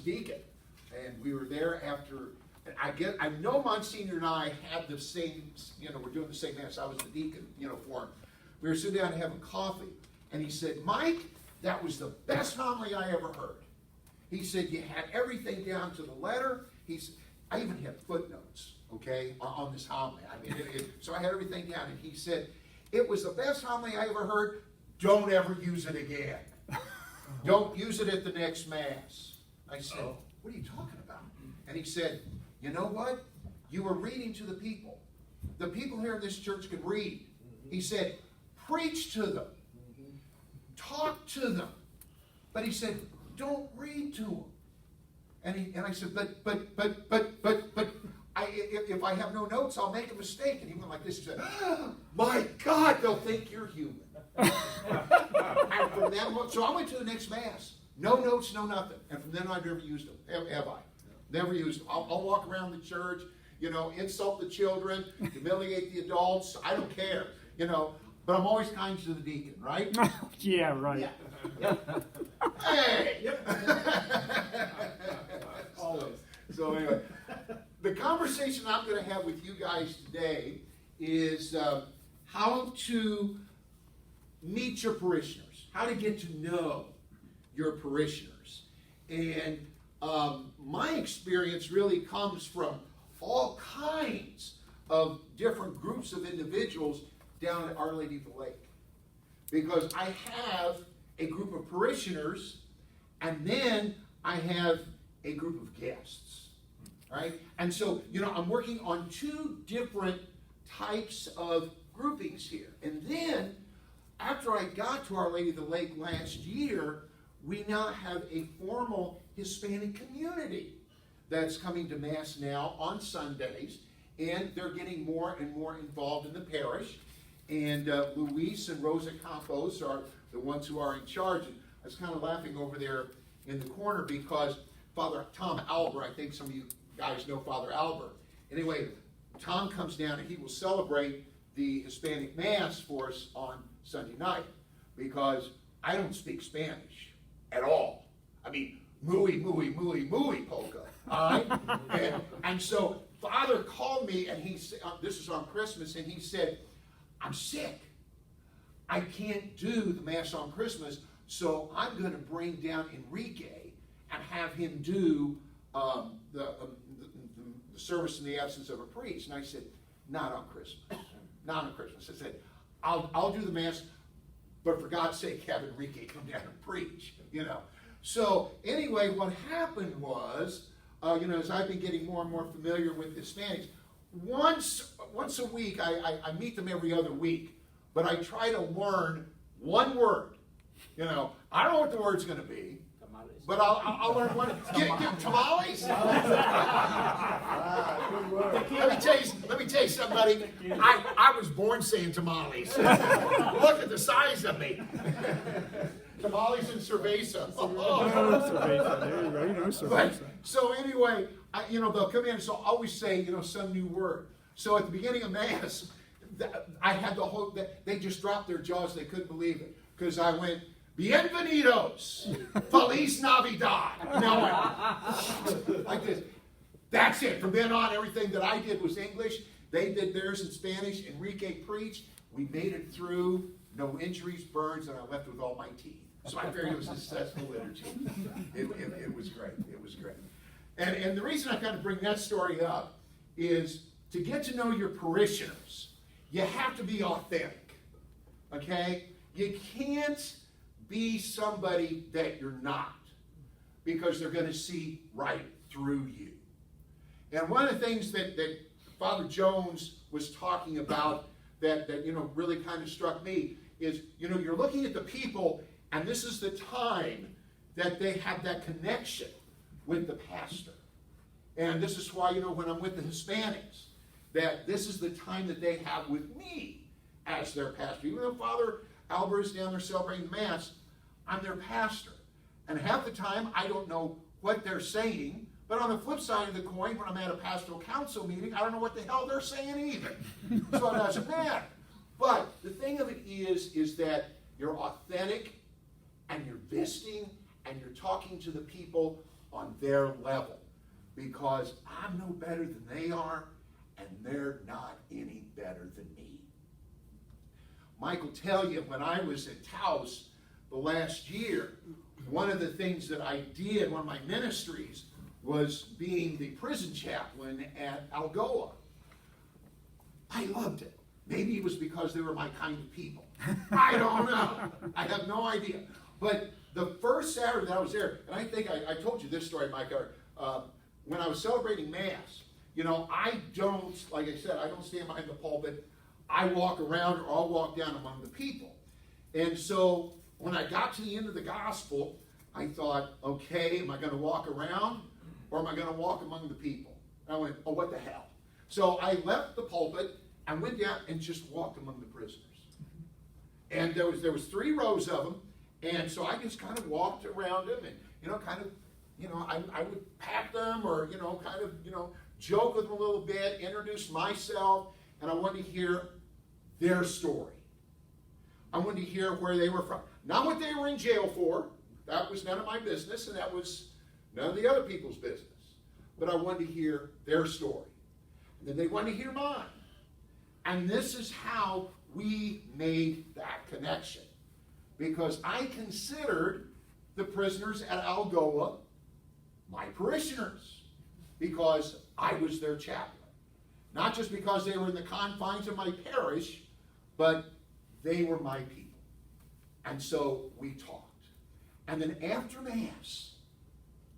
deacon, and we were there after. I know Monsignor and I had the same, we're doing the same mass. I was the deacon, for him. We were sitting down having coffee, and he said, "Mike, that was the best homily I ever heard." He said, "You had everything down to the letter." I even had footnotes, okay, on this homily. I mean, so I had everything down, and he said, "It was the best homily I ever heard. Don't ever use it again. Don't use it at the next mass." I said, "What are you talking about?" And he said, "You know what? You were reading to the people. The people here in this church could read." He said, "Preach to them. Talk to them." But he said, "Don't read to them." And I said, but if I have no notes, I'll make a mistake. And he went like this. He said, "My God, they'll think you're human." And from then, so I went to the next mass. No notes, no nothing. And from then on, I've never used them. Have I? Never used them. I'll walk around the church, insult the children, humiliate the adults. I don't care, But I'm always kind to the deacon, right? Yeah, right. Yeah. Hey! Always. So anyway, the conversation I'm going to have with you guys today is how to meet your parishioners, how to get to know your parishioners. And my experience really comes from all kinds of different groups of individuals down at Our Lady of the Lake. Because I have a group of parishioners, and then I have a group of guests, right? And so, I'm working on two different types of groupings here. And then, after I got to Our Lady of the Lake last year, we now have a formal Hispanic community that's coming to Mass now on Sundays, and they're getting more and more involved in the parish. And Luis and Rosa Campos are the ones who are in charge. And I was kind of laughing over there in the corner because Father Tom Albert, I think some of you guys know Father Albert. Anyway, Tom comes down and he will celebrate the Hispanic Mass for us on Sunday night because I don't speak Spanish at all. I mean, muy, muy, muy, muy polka. All right? And so Father called me, and he said, this is on Christmas, and he said, "I'm sick. I can't do the Mass on Christmas, so I'm going to bring down Enrique and have him do the service in the absence of a priest." And I said, "Not on Christmas. Not on Christmas." I said, I'll do the Mass, but for God's sake, have Enrique come down and preach, So anyway, what happened was, as I've been getting more and more familiar with Hispanics, once a week, I meet them every other week, but I try to learn one word. I don't know what the word's going to be, but I'll learn one. Get tamales? Let me tell you something, buddy. I was born saying tamales. Look at the size of me. Tamales and cerveza. Cerveza. There you go. Cerveza. So anyway, they'll come in, so I always say, some new word. So at the beginning of Mass, I had the whole, they just dropped their jaws. They couldn't believe it. Because I went, "Bienvenidos, Feliz Navidad." Now I went like this. That's it. From then on, everything that I did was English. They did theirs in Spanish. Enrique preached. We made it through. No injuries, burns, and I left with all my teeth. So I figured it was a successful liturgy. It was great. It was great. And the reason I kind of bring that story up is to get to know your parishioners, you have to be authentic. Okay? You can't be somebody that you're not, because they're going to see right through you. And one of the things that Father Jones was talking about that really kind of struck me is, you're looking at the people, and this is the time that they have that connection with the pastor. And this is why, when I'm with the Hispanics, that this is the time that they have with me as their pastor. Even though Father Albert is down there celebrating Mass, I'm their pastor. And half the time, I don't know what they're saying. But on the flip side of the coin, when I'm at a pastoral council meeting, I don't know what the hell they're saying either. So it doesn't matter. But the thing of it is that you're authentic, and you're visiting, and you're talking to the people on their level, because I'm no better than they are, and they're not any better than me. Mike will tell you, when I was at Taos the last year, one of the things that I did, one of my ministries, was being the prison chaplain at Algoa. I loved it. Maybe it was because they were my kind of people. I don't know. I have no idea. But the first Saturday that I was there, and I think I told you this story, Mike, when I was celebrating Mass, I don't, like I said, I don't stand behind the pulpit. I walk around, or I'll walk down among the people. And so when I got to the end of the gospel, I thought, okay, am I going to walk around, or am I going to walk among the people? And I went, oh, what the hell? So I left the pulpit and went down and just walked among the prisoners. And there was 3 rows of them, and so I just kind of walked around them, and I would pat them, or joke with them a little bit, introduce myself, and I wanted to hear their story. I wanted to hear where they were from, not what they were in jail for. That was none of my business, and that was none of the other people's business. But I wanted to hear their story. And then they wanted to hear mine. And this is how we made that connection. Because I considered the prisoners at Algoa my parishioners, because I was their chaplain. Not just because they were in the confines of my parish, but they were my people. And so we talked. And then after Mass,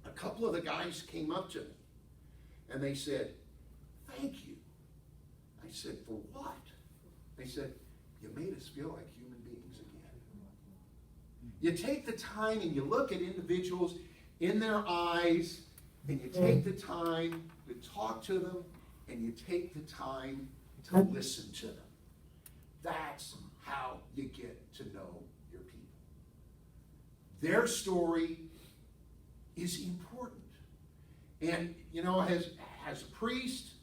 a couple of the guys came up to me, and they said, thank you. I said, for what? They said, you made us feel like human beings again. You take the time and you look at individuals in their eyes, and you take the time to talk to them, and you take the time to listen to them. That's how you get to know your people. Their story is important. And, as a priest,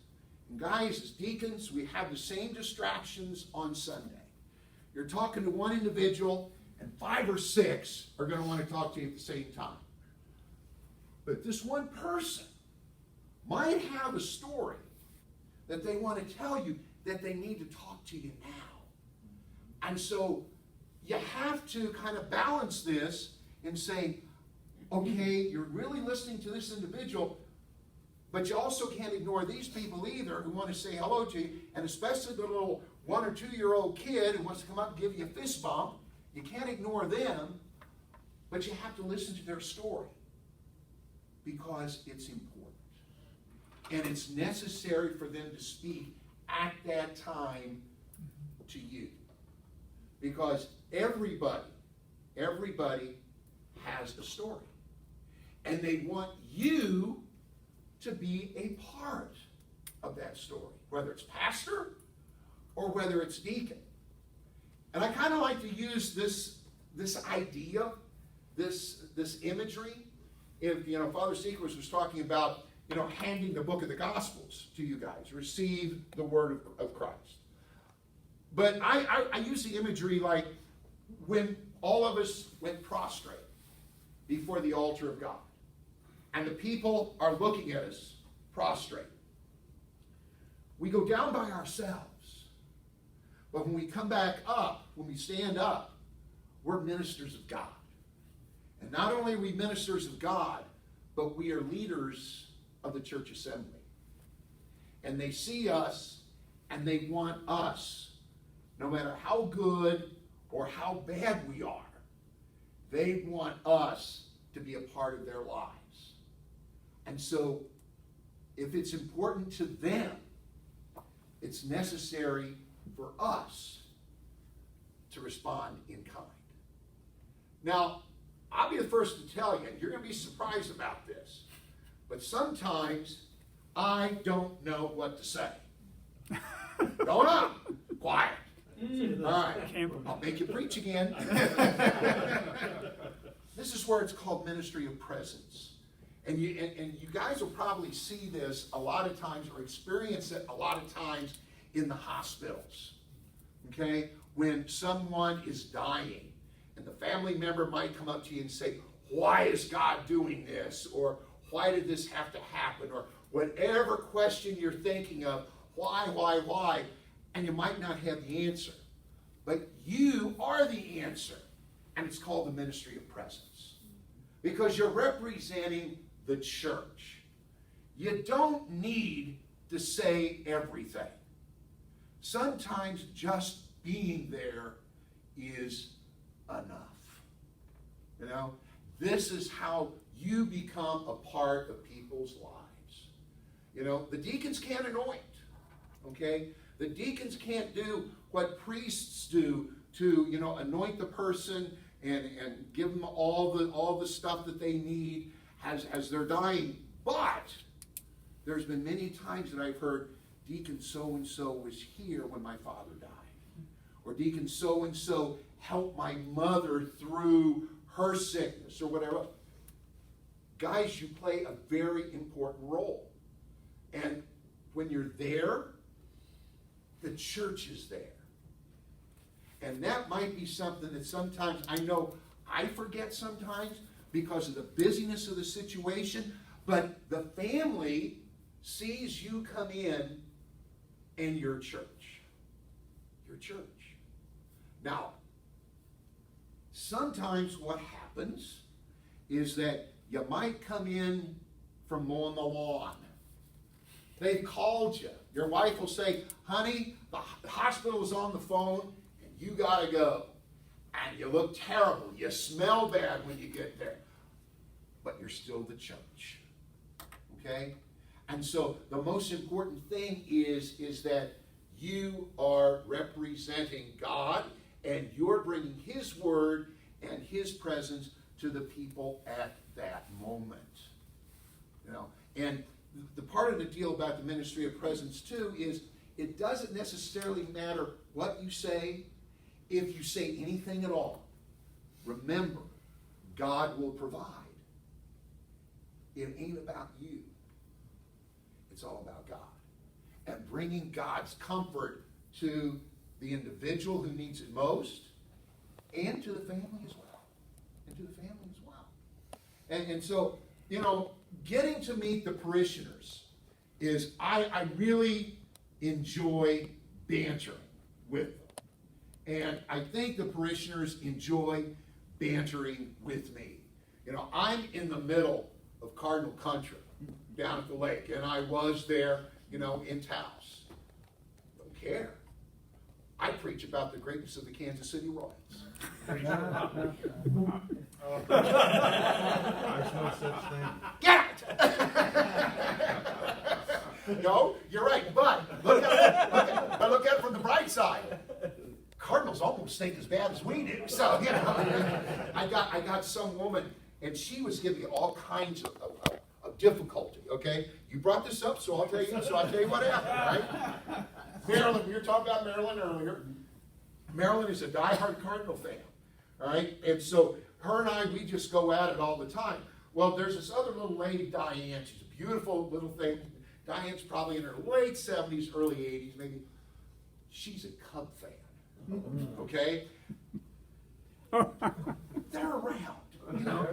and guys, as deacons, we have the same distractions on Sunday. You're talking to one individual, and 5 or 6 are going to want to talk to you at the same time. But this one person might have a story that they want to tell you, that they need to talk to you now. And so you have to kind of balance this and say, okay, you're really listening to this individual, but you also can't ignore these people either, who want to say hello to you, and especially the little 1 or 2-year-old kid who wants to come up and give you a fist bump. You can't ignore them, but you have to listen to their story, because it's important. And it's necessary for them to speak at that time to you. Because everybody has a story. And they want you to be a part of that story, whether it's pastor or whether it's deacon. And I kind of like to use this idea, this imagery. If Father Seekers was talking about handing the book of the Gospels to you guys, receive the word of Christ. But I use the imagery like when all of us went prostrate before the altar of God, and the people are looking at us prostrate. We go down by ourselves, but when we come back up, when we stand up, we're ministers of God. And not only are we ministers of God, but we are leaders of the church assembly. And they see us, and they want us, no matter how good or how bad we are, they want us to be a part of their lives. And so, if it's important to them, it's necessary for us to respond in kind. Now, I'll be the first to tell you, and you're going to be surprised about this, but sometimes I don't know what to say. Don't know. Quiet. All right. I'll make you preach again. This is where it's called ministry of presence. And you guys will probably see this a lot of times, or experience it a lot of times in the hospitals. Okay? When someone is dying, and the family member might come up to you and say, why is God doing this? Or why did this have to happen? Or whatever question you're thinking of, why? And you might not have the answer. But you are the answer. And it's called the ministry of presence. Because you're representing the church. You don't need to say everything. Sometimes just being there is enough. You know, this is how you become a part of people's lives. You know, the deacons can't anoint. Okay? The deacons can't do what priests do to, you know, anoint the person and give them all the stuff that they need as they're dying. But there's been many times that I've heard, Deacon so-and-so was here when my father died. Or Deacon so-and-so helped my mother through her sickness or whatever. Guys, you play a very important role. And when you're there, the church is there. And that might be something that sometimes, I know I forget sometimes because of the busyness of the situation, but the family sees you come in and your church. Your church. Now, sometimes what happens is that you might come in from mowing the lawn. They've called you. Your wife will say, honey, the hospital is on the phone and you got to go. And you look terrible. You smell bad when you get there. But you're still the church. Okay? And so the most important thing is that you are representing God and you're bringing His word and His presence to the people at that moment. You know, and the part of the deal about the ministry of presence too is it doesn't necessarily matter what you say. If you say anything at all, remember, God will provide. It ain't about you. It's all about God. And bringing God's comfort to the individual who needs it most and to the family as well. And to the family as well. And so, you know, getting to meet the parishioners is, I really enjoy bantering with them. And I think the parishioners enjoy bantering with me. You know, I'm in the middle of Cardinal Country down at the lake, and I was there, you know, in Taos. Don't care. I preach about the greatness of the Kansas City Royals. There's no such thing. Get it! No, you're right, but look at it from the bright side. Cardinals almost stink as bad as we do. So, you know, I got some woman, and she was giving me all kinds of difficulty, okay? You brought this up, so I'll tell you what happened, right? Marilyn, we were talking about Marilyn earlier. Marilyn is a diehard Cardinal fan, all right? And so her and I, we just go at it all the time. Well, there's this other little lady, Diane. She's a beautiful little thing. Diane's probably in her late 70s, early 80s, maybe. She's a Cub fan. Okay? They're around, you know.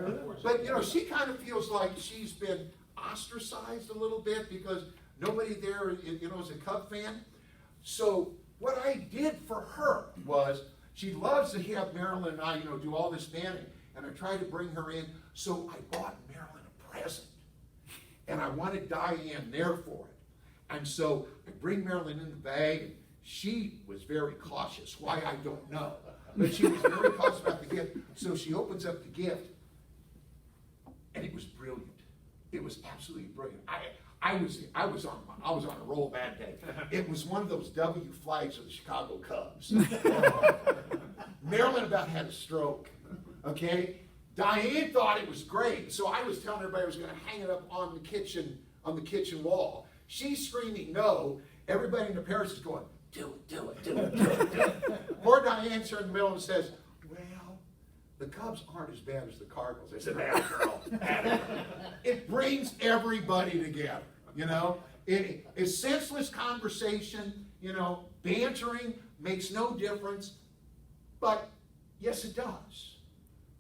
But, you know, she kind of feels like she's been ostracized a little bit because nobody there, you know, is a Cub fan. So what I did for her was, she loves to have Marilyn and I, you know, do all this banning. And I tried to bring her in. So I bought Marilyn a present. And I wanted Diane there for it. And so I bring Marilyn in the bag, and she was very cautious. Why, I don't know. But she was very cautious about the gift. So she opens up the gift, and it was brilliant. It was absolutely brilliant. I was on a roll that day. It was one of those W flags of the Chicago Cubs. Marilyn about had a stroke. Okay? Diane thought it was great, so I was telling everybody I was going to hang it up on the kitchen wall. She's screaming no. Everybody in the parish is going, do it. Poor Diane's here in the middle and says, well, the Cubs aren't as bad as the Cardinals. I said, "Atta girl, atta girl." It brings everybody together, you know. It's senseless conversation, you know, bantering makes no difference, but yes, it does.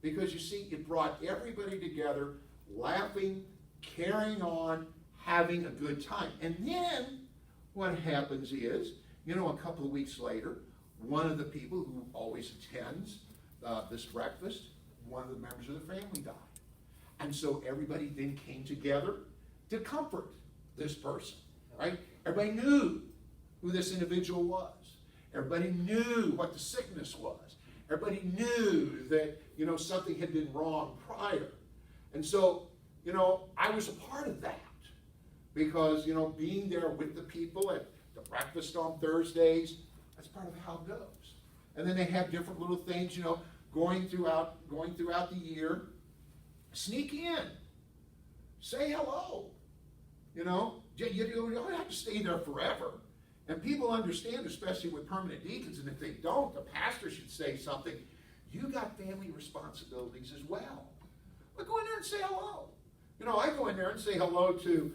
Because you see, it brought everybody together, laughing, carrying on, having a good time. And then what happens is, a couple of weeks later, one of the people who always attends this breakfast, one of the members of the family died. And so everybody then came together to comfort this person, right? Everybody knew who this individual was. Everybody knew what the sickness was. Everybody knew that, something had been wrong prior. And so, I was a part of that because, being there with the people at the breakfast on Thursdays, that's part of how it goes. And then they have different little things, going throughout the year. Sneak in. Say hello. You don't have to stay there forever. And people understand, especially with permanent deacons, and if they don't, the pastor should say something. You got family responsibilities as well. But go in there and say hello. I go in there and say hello to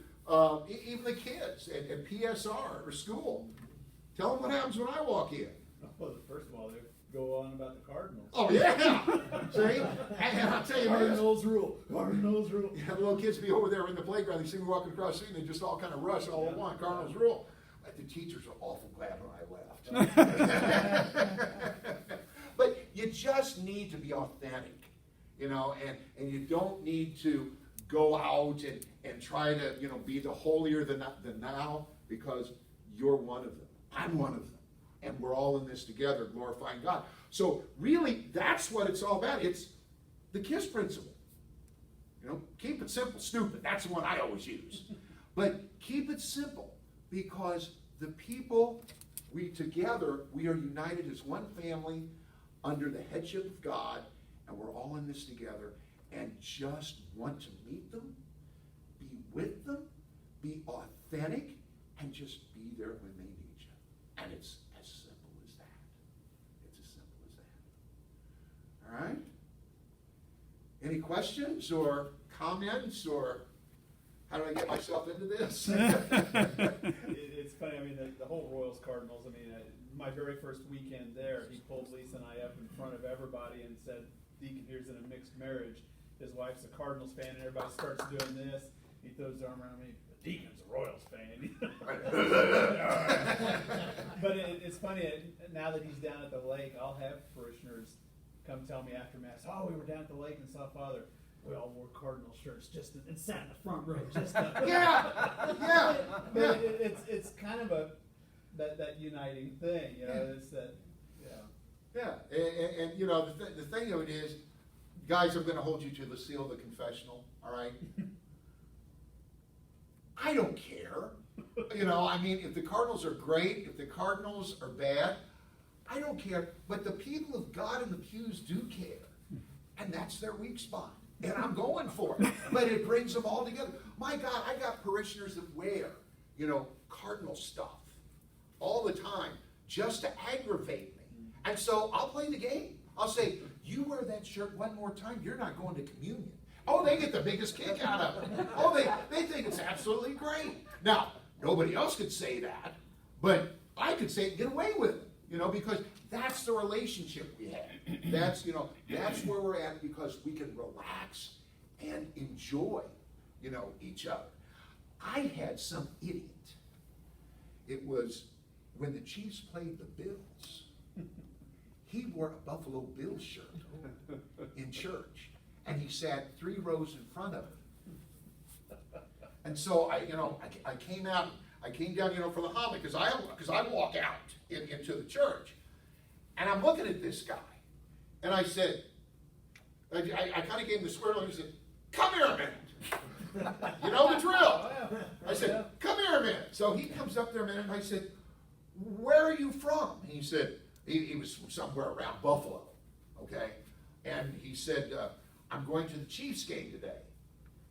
even the kids at PSR or school. Tell them what happens when I walk in. Well, first of all, they go on about the Cardinals. Oh, yeah. See? And I'll tell you this. Cardinals rule. Cardinals rule. You have little kids be over there in the playground. They see me walking across the street, and they just all kind of rush all at once. Cardinals rule. But the teachers are awful glad when I left. But you just need to be authentic, and you don't need to go out and try to, be the holier than thou, because you're one of them. I'm one of them. And we're all in this together, glorifying God. So really, that's what it's all about. It's the KISS principle. Keep it simple, stupid. That's the one I always use. But keep it simple, because the people, we are united as one family under the headship of God, and we're all in this together, and just want to meet them, be with them, be authentic, and just be there when they need you. And it's as simple as that. It's as simple as that. All right? Any questions or comments, or how do I get myself into this? It's funny, the whole Royals Cardinals, my very first weekend there, he pulled Lisa and I up in front of everybody and said, Deacon here's in a mixed marriage. His wife's a Cardinals fan, and everybody starts doing this. He throws his arm around me, the Deacon's a Royals fan. But it's funny, now that he's down at the lake, I'll have parishioners come tell me after Mass, we were down at the lake and saw Father. We all wore Cardinal shirts and sat in the front row. But it's kind of that uniting thing, It's that, Yeah, and the thing of it is, guys, I'm going to hold you to the seal of the confessional, all right? I don't care. If the Cardinals are great, if the Cardinals are bad, I don't care. But the people of God in the pews do care. And that's their weak spot. And I'm going for it. But it brings them all together. My God, I got parishioners that wear, Cardinal stuff all the time just to aggravate me. And so I'll play the game. I'll say, you wear that shirt one more time, you're not going to communion. Oh, they get the biggest kick out of it. Oh, they think it's absolutely great. Now, nobody else could say that, but I could say, get away with it, because that's the relationship we have. That's where we're at, because we can relax and enjoy, each other. I had some idiot. It was when the Chiefs played the Bills. He wore a Buffalo Bills shirt in church, and he sat 3 rows in front of it. And so I came out. I came down, for the homily, because I walk out into the church, and I'm looking at this guy, and I said, I kind of gave him the square look. He said, "Come here a minute." You know the drill. I said, "Come here a minute." So he comes up there a minute, and I said, "Where are you from?" And he said, he was from somewhere around Buffalo, okay? And he said, "I'm going to the Chiefs game today."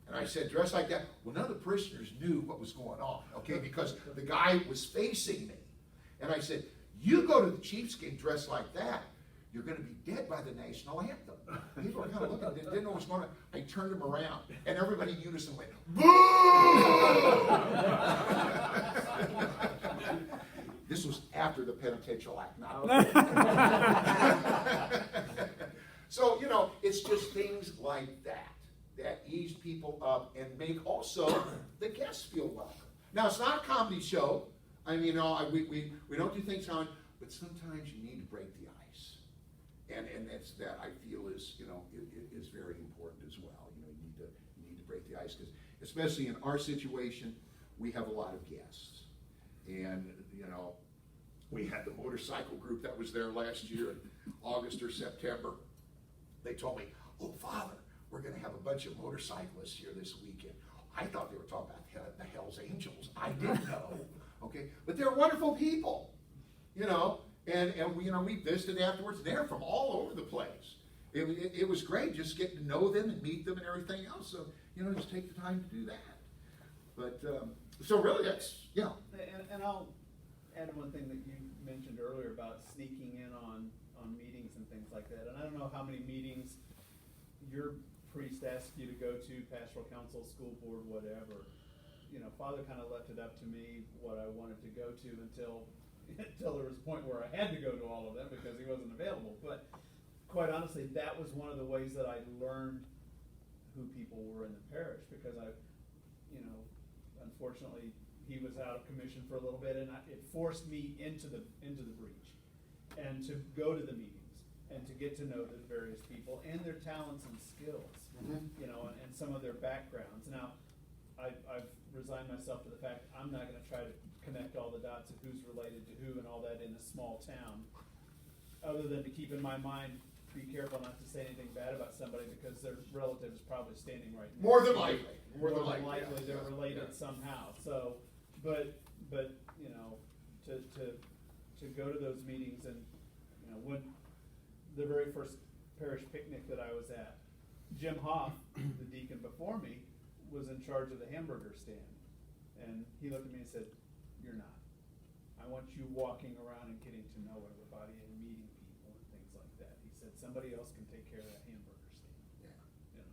And I said, "Dress like that?" Well, none of the parishioners knew what was going on, okay, because the guy was facing me. And I said, "You go to the Chiefs game dressed like that, you're going to be dead by the national anthem." People were kind of looking, they didn't know what's going on. I turned him around, and everybody in unison went, "Boo!" This was after the penitential act, not So, it's just things like that he's people up and make also the guests feel welcome. Now, it's not a comedy show. I mean, we don't do things on, but sometimes you need to break the ice. And that I feel is, is very important as well. You need to break the ice, because especially in our situation, we have a lot of guests. And, we had the motorcycle group that was there last year in August or September. They told me, "Oh, Father, we're going to have a bunch of motorcyclists here this weekend." I thought they were talking about the Hells Angels. I didn't know. Okay, but they're wonderful people, and we visited afterwards. They're from all over the place. It was great just getting to know them and meet them and everything else. So just take the time to do that. But so really, that's And I'll add one thing that you mentioned earlier about sneaking in on meetings and things like that. And I don't know how many meetings your priest asked you to go to, pastoral council, school board, whatever. Father kind of left it up to me what I wanted to go to until there was a point where I had to go to all of them because he wasn't available. But quite honestly, that was one of the ways that I learned who people were in the parish, because unfortunately, he was out of commission for a little bit, and it forced me into the breach, and to go to the meetings and to get to know the various people and their talents and skills, and some of their backgrounds. Now, I've resigned myself to the fact I'm not going to try to connect all the dots of who's related to who and all that in a small town, other than to keep in my mind, be careful not to say anything bad about somebody because their relative is probably standing right next more than to you. likely. More than likely they're related somehow. So, but to go to those meetings, and when the very first parish picnic that I was at, Jim Hoff, the deacon before me, was in charge of the hamburger stand, and he looked at me and said, "You're not. I want you walking around and getting to know everybody and meeting people and things like that." He said, "Somebody else can take care of that hamburger stand." Yeah.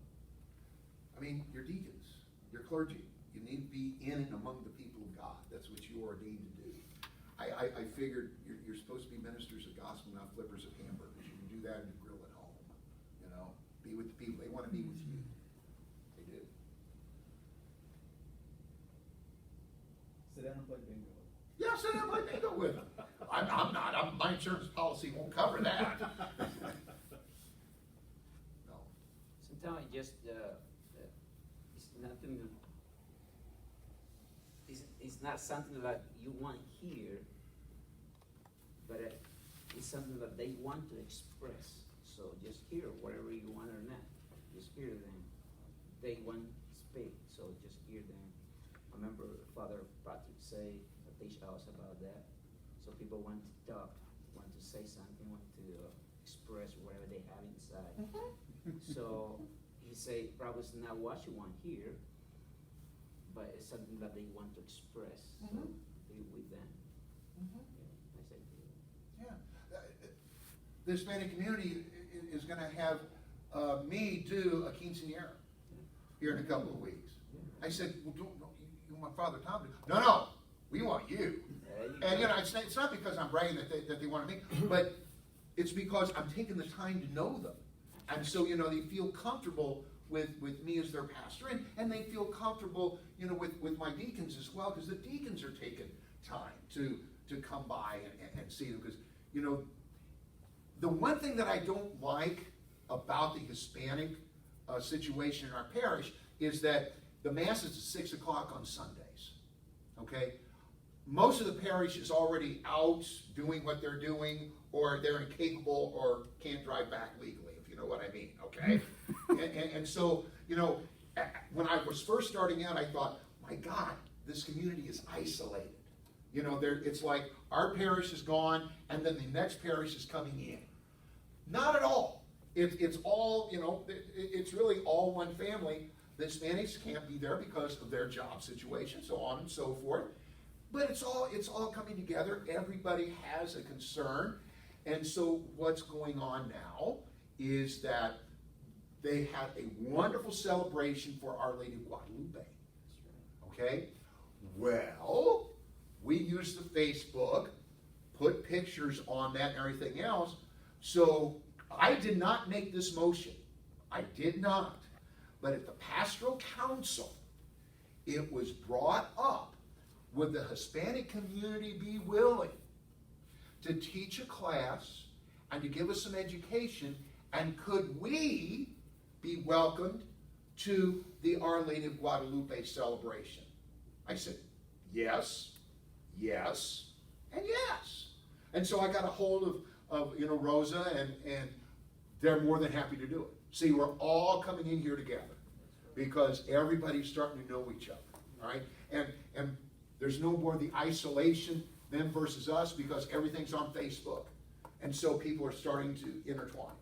I mean, you're deacons, you're clergy. You need to be in and among the people of God. That's what you are ordained to do. I figured you're supposed to be ministers of gospel, not flippers of hamburgers. You can do that in the grill at home. Be with the people. They want to be with you. They do. Sit down and play bingo. Yeah, sit down and play bingo with them. I'm not. My insurance policy won't cover that. No. Sometimes just it's nothing. It's not something that you want here, but it's something that they want to express. So just hear whatever you want or not. Just hear them. They want to speak, so just hear them. I remember Father Patrick say, teach us about that. So people want to talk, want to say something, want to express whatever they have inside. So he say, probably it's not what you want here, but it's something that they want to express. So be with them. Yeah, I say, Yeah. The Hispanic community is going to have me do a quinceañera here in a couple of weeks. I said, "Well, you want Father Tom to?" No, we want you. And it's not because I'm bragging that they want me, but it's because I'm taking the time to know them, and so they feel comfortable with me as their pastor, and they feel comfortable with my deacons as well, because the deacons are taking time to come by and see them, because the one thing that I don't like about the Hispanic situation in our parish is that the mass is at 6 o'clock on Sundays. Okay? Most of the parish is already out doing what they're doing, or they're incapable or can't drive back legally, if you know what I mean. Okay? and so, when I was first starting out, I thought, my God, this community is isolated. It's like our parish is gone, and then the next parish is coming in. Not at all. It's all, it's really all one family. The Hispanics can't be there because of their job situation, so on and so forth. But it's all coming together. Everybody has a concern. And so what's going on now is that they had a wonderful celebration for Our Lady of Guadalupe. Okay? Well, we used the Facebook, put pictures on that and everything else. So I did not make this motion. I did not. But at the pastoral council, it was brought up, would the Hispanic community be willing to teach a class and to give us some education, and could we be welcomed to the Our Lady of Guadalupe celebration? I said, yes, yes, and yes. And so I got a hold of Rosa, and they're more than happy to do it. See, we're all coming in here together because everybody's starting to know each other, all right? And there's no more the isolation, them versus us, because everything's on Facebook. And so people are starting to intertwine.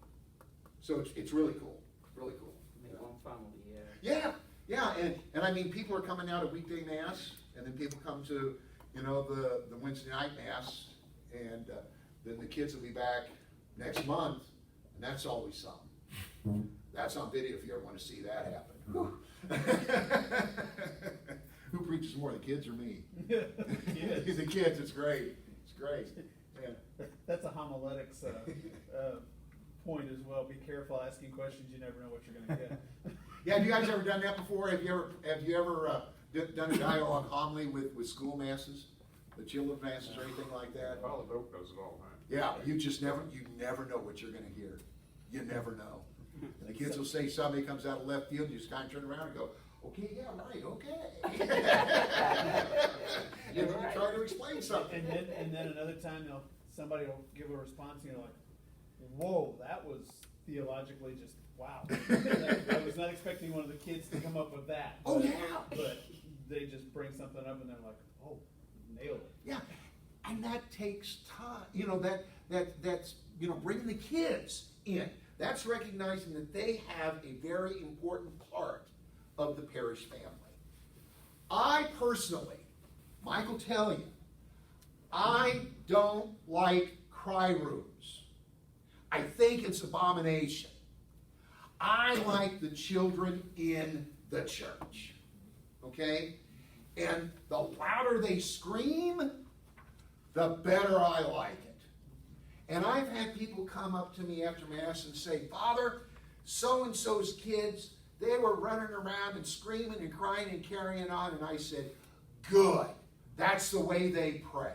So it's really cool, really cool. Make one family, yeah. Yeah, and I mean, people are coming out of weekday mass, and then people come to, the Wednesday night mass, and then the kids will be back next month, and that's always something. That's on video if you ever want to see that happen. Who preaches more, the kids or me? Kids. The kids, it's great. It's great. Yeah. That's a homiletics point as well. Be careful asking questions. You never know what you're going to get. Yeah, have you guys ever done that before? Have you ever done a dialogue homily with school masses, the children's masses, or anything like that? Well, the dope does it all, man. Yeah, you never know what you're going to hear. You never know. And the kids will say something comes out of left field, you just kind of turn around and go, okay, yeah, right, okay. You try to explain something. And then another time somebody will give a response, and you're like, whoa, that was theologically just wow. I was not expecting one of the kids to come up with that. Oh, yeah. But they just bring something up and they're like, oh, nailed it. Yeah, and that takes time. That's bringing the kids in. That's recognizing that they have a very important part of the parish family. I personally, Michael tell you, I don't like cry rooms. I think it's abomination. I like the children in the church. Okay? And the louder they scream, the better I like it. And I've had people come up to me after Mass and say, Father, so-and-so's kids, they were running around and screaming and crying and carrying on. And I said, good. That's the way they pray.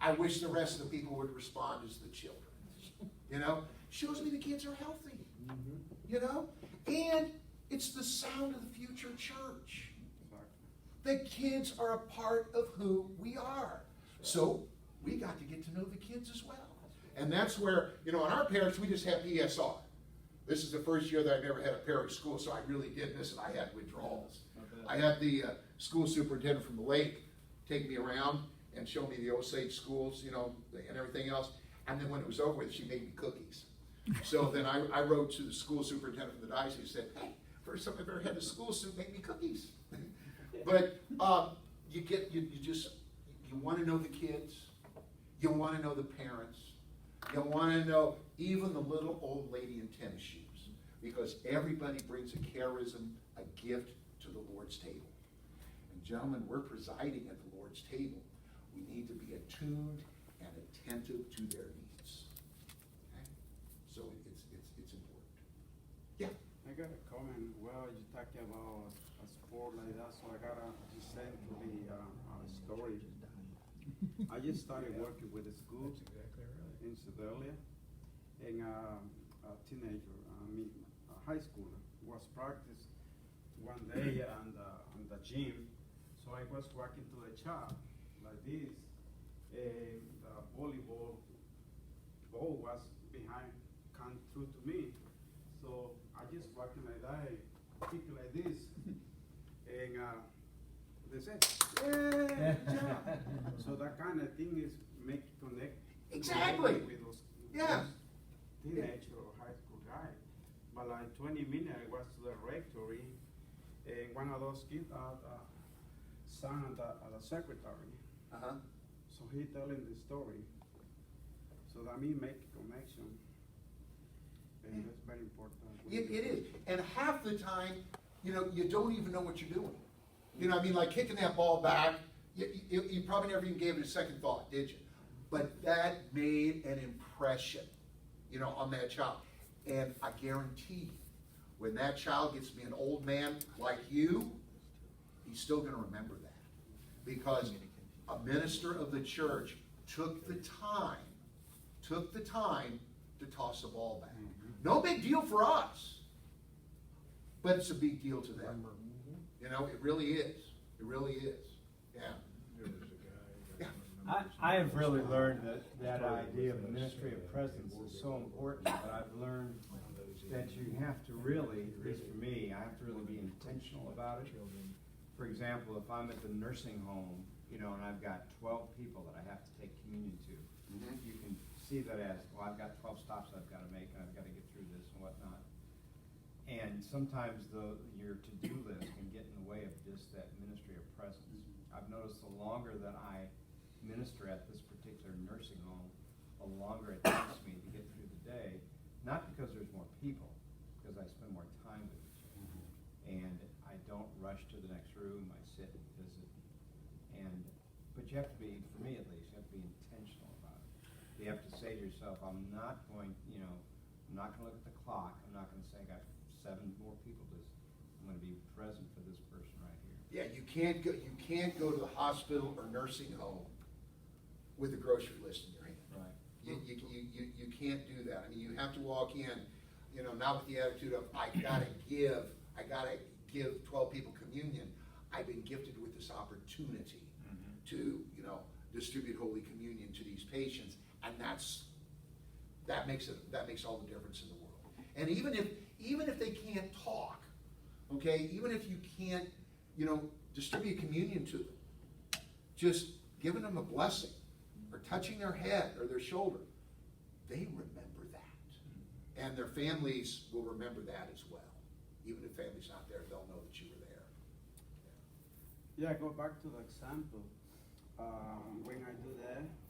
I wish the rest of the people would respond as the children. Shows me the kids are healthy. And it's the sound of the future church. The kids are a part of who we are. So we got to get to know the kids as well. And that's where, in our parish, we just have ESR. This is the first year that I've ever had a parish school, so I really did miss it. I had withdrawals. I had the school superintendent from the lake take me around and show me the Osage schools, and everything else. And then when it was over with, she made me cookies. So then I wrote to the school superintendent from the diocese and said, hey, first time I've ever had a school soup make me cookies. But you want to know the kids. You want to know the parents. You want to know even the little old lady in tennis shoes. Because everybody brings a charism, a gift to the Lord's table. And gentlemen, we're presiding at the Lord's table. We need to be attuned and attentive to their needs. Okay? So it's important. Yeah. I got a comment. Well, you talking about a sport like that, so I gotta just send to the story. I just started working with a school in Sedalia, and a teenager, a high schooler, was practiced one day on the gym. So I was walking to the child like this, and the volleyball ball was behind, come through to me. So I just walking like that, kick like this, and they said, yeah. So that kind of thing is make you connect. Exactly. With those, Yeah. those teenage or high school guys. But like 20 minutes, I was to the rectory, and one of those kids son of the secretary. Uh-huh. So he telling the story. So that means make a connection. And that's very important. It is. And half the time, you don't even know what you're doing. Like kicking that ball back, you probably never even gave it a second thought, did you? But that made an impression, on that child. And I guarantee you, when that child gets to be an old man like you, he's still gonna remember that. Because a minister of the church took the time to toss a ball back. No big deal for us, but it's a big deal to them. You know, it really is. It really is. Yeah. I have really learned that idea of the ministry of presence is so important, but I've learned that you have to really, at least for me, I have to really be intentional about it. For example, if I'm at the nursing home, you know, and I've got 12 people that I have to take communion to, you can see that as, well, I've got 12 stops I've got to make, and I've got to get through this and whatnot. And sometimes your to-do list can get in the way of just that ministry of presence. I've noticed the longer that I minister at this particular nursing home, the longer it takes me to get through the day, not because there's more people, because I spend more time with each other. And I don't rush to the next room, I sit and visit. But you have to be, for me at least, you have to be intentional about it. You have to say to yourself, I'm not going to look at the clock, I'm not gonna say I got 7 more people I'm gonna be present for this person right here. Yeah, you can't go to the hospital or nursing home with a grocery list in your hand. Right. You can't do that. I mean, you have to walk in, you know, not with the attitude of, I gotta give 12 people communion. I've been gifted with this opportunity to, you know, distribute Holy Communion to these patients, and that makes all the difference in the world. And even if they can't talk, okay, even if you can't, you know, distribute communion to them, just giving them a blessing or touching their head or their shoulder, they remember that. And their families will remember that as well. Even if family's not there, they'll know that you were there. Yeah, go back to the example.